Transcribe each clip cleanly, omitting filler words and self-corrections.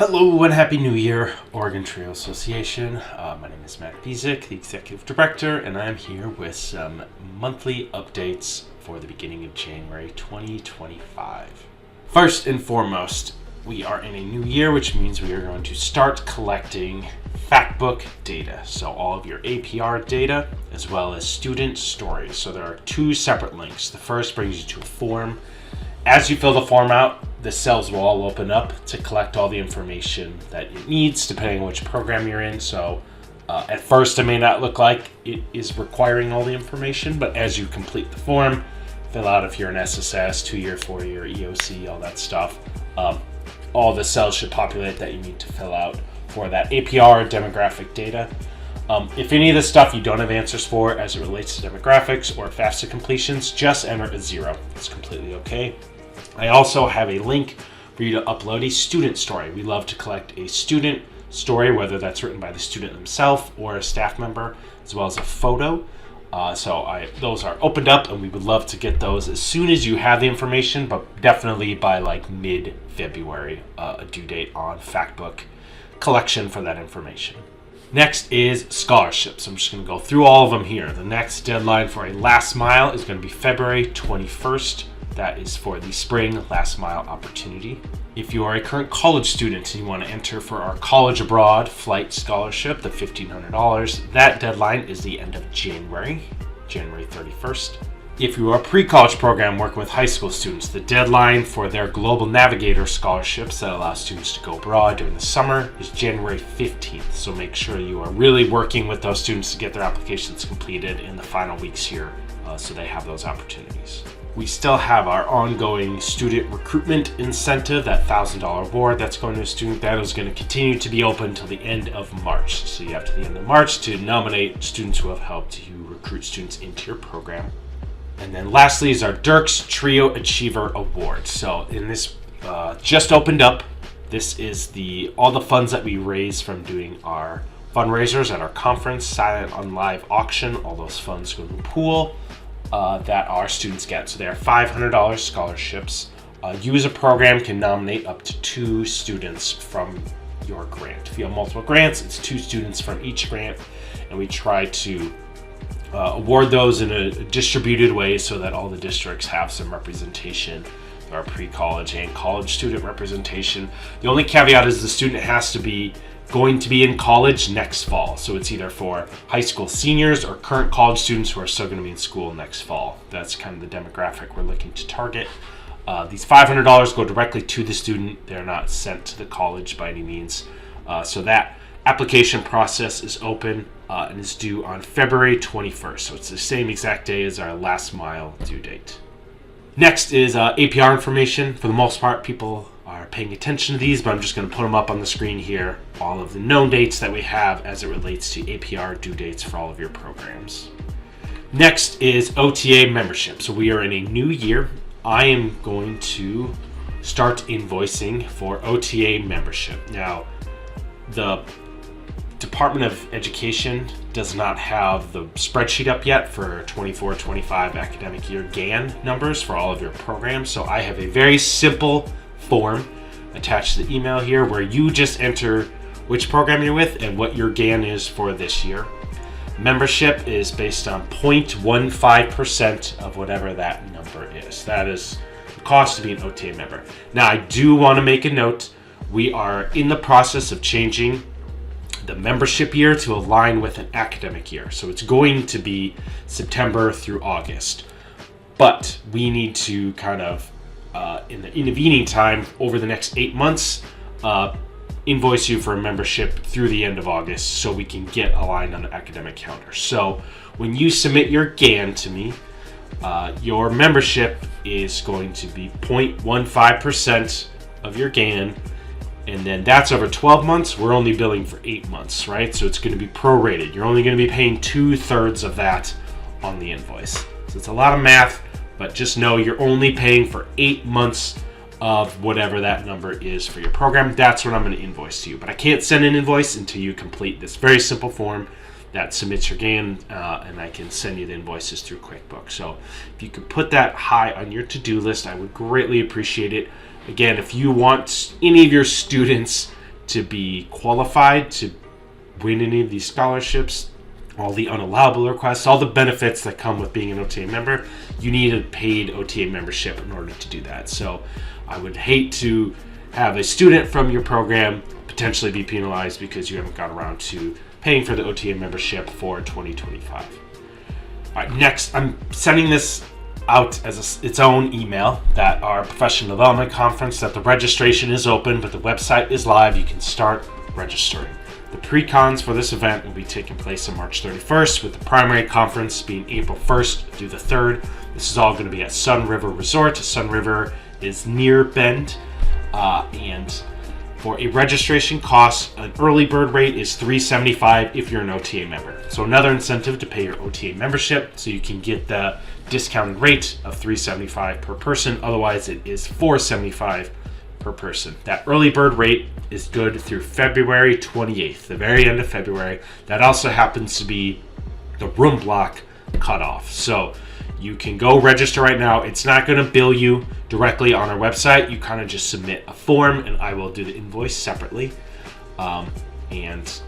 Hello and Happy New Year, Oregon Trail Association. My name is Matt Bezick, the Executive Director, and I'm here with some monthly updates for the beginning of January 2025. First and foremost, we are in a new year, which means we are going to start collecting Factbook data. So all of your APR data, as well as student stories. So there are two separate links. The first brings you to a form. As you fill the form out, the cells will all open up to collect all the information that it needs, depending on which program you're in. So at first, it may not look like it is requiring all the information, but as you complete the form, fill out if you're an SSS, 2-year, 4-year, EOC, all that stuff, all the cells should populate that you need to fill out for that APR demographic data. If any of the stuff you don't have answers for as it relates to demographics or FAFSA completions, just enter a 0. It's completely okay. I also have a link for you to upload a student story. We love to collect a student story, whether that's written by the student themselves or a staff member, as well as a photo. Those are opened up, and we would love to get those as soon as you have the information, but definitely by like mid-February, a due date on Factbook collection for that information. Next is scholarships. I'm just going to go through all of them here. The next deadline for a last mile is going to be February 21st. That is for the spring last mile opportunity. If you are a current college student and you want to enter for our college abroad flight scholarship, the $1,500, that deadline is the end of January 31st. If you are a pre-college program working with high school students, the deadline for their Global Navigator scholarships that allow students to go abroad during the summer is January 15th. So make sure you are really working with those students to get their applications completed in the final weeks here so they have those opportunities. We still have our ongoing student recruitment incentive, that $1,000 award that's going to a student. That is going to continue to be open until the end of March. So you have to the end of March to nominate students who have helped you recruit students into your program. And then lastly is our Dirks Trio Achiever Award. So in this just opened up. This is all the funds that we raise from doing our fundraisers at our conference, silent on live auction. All those funds go to the pool that our students get. So they are $500 scholarships. You as a program can nominate up to 2 students from your grant. If you have multiple grants, it's 2 students from each grant, and we try to award those in a distributed way so that all the districts have some representation. There are pre-college and college student representation. The only caveat is the student has to be going to be in college next fall. So it's either for high school seniors or current college students who are still going to be in school next fall. That's kind of the demographic we're looking to target. These $500 go directly to the student. They're not sent to the college by any means. So that application process is open and is due on February 21st. So it's the same exact day as our last mile due date. Next is APR information. For the most part, people are paying attention to these, but I'm just going to put them up on the screen here. All of the known dates that we have as it relates to APR due dates for all of your programs. Next is OTA membership. So we are in a new year. I am going to start invoicing for OTA membership. Now, the Department of Education does not have the spreadsheet up yet for 24-25 academic year GAN numbers for all of your programs. So I have a very simple form attached to the email here where you just enter which program you're with and what your GAN is for this year. Membership is based on 0.15% of whatever that number is. That is the cost to be an OTA member. Now, I do want to make a note. We are in the process of changing the membership year to align with an academic year. So it's going to be September through August. But we need to kind of, in the intervening time, over the next 8 months, invoice you for a membership through the end of August so we can get aligned on the academic calendar. So when you submit your GAN to me, your membership is going to be 0.15% of your GAN, and then that's over 12 months. We're only billing for 8 months, right? So it's going to be prorated. You're only going to be paying 2/3 of that on the invoice. So it's a lot of math, but just know you're only paying for 8 months of whatever that number is for your program. That's what I'm going to invoice to you. But I can't send an invoice until you complete this very simple form that submits your GAN, and I can send you the invoices through QuickBooks. So if you could put that high on your to-do list, I would greatly appreciate it. Again, if you want any of your students to be qualified to win any of these scholarships, all the unallowable requests, all the benefits that come with being an OTA member, you need a paid OTA membership in order to do that. So I would hate to have a student from your program potentially be penalized because you haven't got around to paying for the OTA membership for 2025. All right, next, I'm sending this out as its own email that our professional development conference, that the registration is open, but the website is live. You can start registering. The pre-cons for this event will be taking place on March 31st, with the primary conference being April 1st through the 3rd. This is all going to be at Sun River Resort. Sun River is near Bend, and for a registration cost, an early bird rate is $375 if you're an OTA member. So another incentive to pay your OTA membership so you can get the discounted rate of $375 per person. Otherwise, it is $475 per person. That early bird rate is good through February 28th, the very end of February. That also happens to be the room block cutoff. So you can go register right now. It's not going to bill you directly on our website. You kind of just submit a form, and I will do the invoice separately. And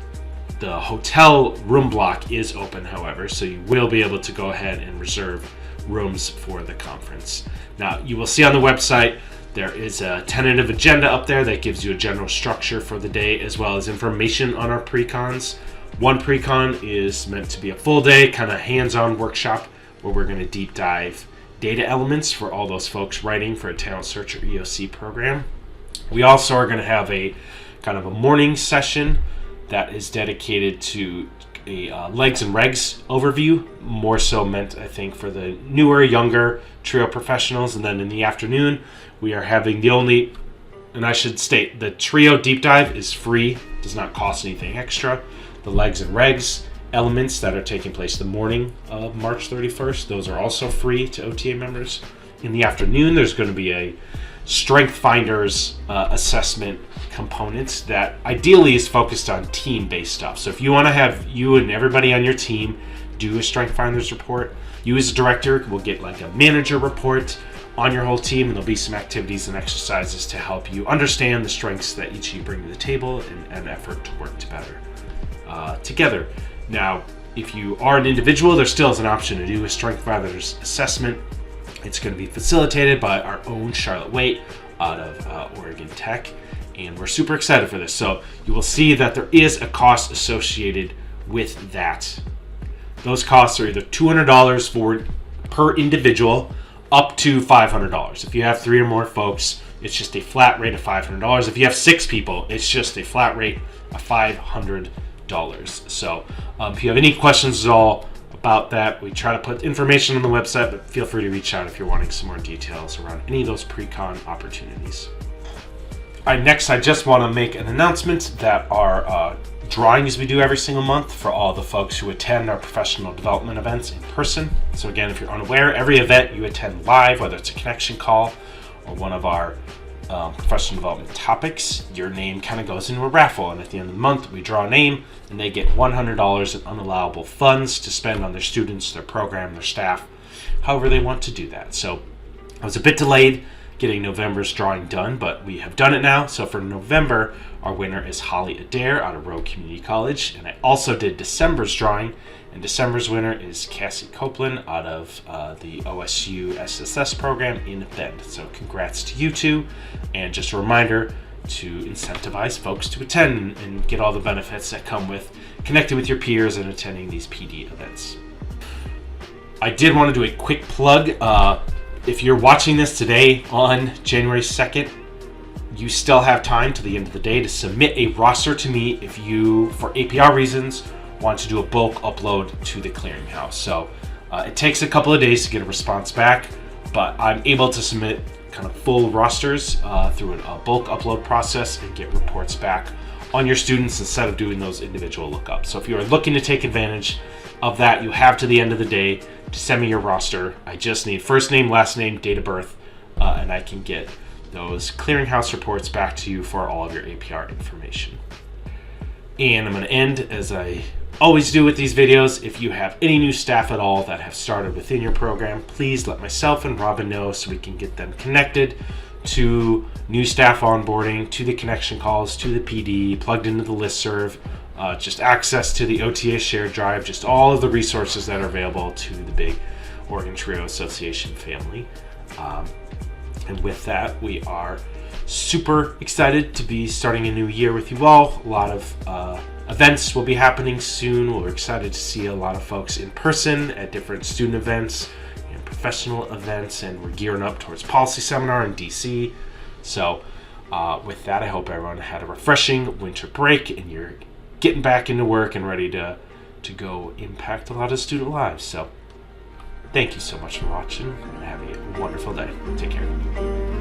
the hotel room block is open, however, so you will be able to go ahead and reserve rooms for the conference. Now, you will see on the website there is a tentative agenda up there that gives you a general structure for the day, as well as information on our pre-cons. One pre-con is meant to be a full day, kind of hands-on workshop, where we're going to deep dive data elements for all those folks writing for a Talent Search or EOC program. We also are going to have a kind of a morning session that is dedicated to a legs and regs overview, more so meant, I think, for the newer, younger Trio professionals. And then in the afternoon, we are having the only, and I should state, the Trio deep dive is free, does not cost anything extra. The legs and regs elements that are taking place the morning of March 31st, those are also free to OTA members. In the afternoon, there's going to be a Strength Finders assessment component that ideally is focused on team-based stuff. So if you want to have you and everybody on your team do a Strength Finders report, you as a director will get like a manager report on your whole team, and there'll be some activities and exercises to help you understand the strengths that each of you bring to the table and an effort to work together. Now, if you are an individual, there still is an option to do a Strength Finders assessment. It's going to be facilitated by our own Charlotte Waite out of Oregon Tech, and we're super excited for this. So you will see that there is a cost associated with that. Those costs are either $200 per individual up to $500. If you have 3 or more folks, it's just a flat rate of $500. If you have 6 people, it's just a flat rate of $500. So if you have any questions at all about that, we try to put information on the website, but feel free to reach out if you're wanting some more details around any of those pre-con opportunities. All right, next I just want to make an announcement that our drawings we do every single month for all the folks who attend our professional development events in person. So again, if you're unaware, every event you attend live, whether it's a connection call or one of our professional development topics, your name kind of goes into a raffle, and at the end of the month we draw a name and they get $100 in unallowable funds to spend on their students, their program, their staff, however they want to do that. So I was a bit delayed getting November's drawing done, but we have done it now. So for November, our winner is Holly Adair out of Rogue Community College, and I also did December's drawing, and December's winner is Cassie Copeland out of the OSU SSS program in Bend. So congrats to you two, and just a reminder to incentivize folks to attend and get all the benefits that come with connecting with your peers and attending these PD events. I did want to do a quick plug. If you're watching this today on January 2nd, you still have time to the end of the day to submit a roster to me if you, for APR reasons, want to do a bulk upload to the clearinghouse. So it takes a couple of days to get a response back, but I'm able to submit kind of full rosters through a bulk upload process and get reports back on your students instead of doing those individual lookups. So if you are looking to take advantage of that, you have to the end of the day to send me your roster. I just need first name, last name, date of birth, and I can get those clearinghouse reports back to you for all of your APR information. And I'm going to end as I always do with these videos. If you have any new staff at all that have started within your program, please let myself and Robin know so we can get them connected to new staff onboarding, to the connection calls, to the PD, plugged into the listserv, just access to the OTA shared drive, just all of the resources that are available to the big Oregon Trio Association family. And with that, we are super excited to be starting a new year with you all. A lot of events will be happening soon. We're excited to see a lot of folks in person at different student events and professional events, and we're gearing up towards Policy Seminar in DC. So with that, I hope everyone had a refreshing winter break and you're getting back into work and ready to go impact a lot of student lives. So thank you so much for watching, and have a wonderful day. Take care.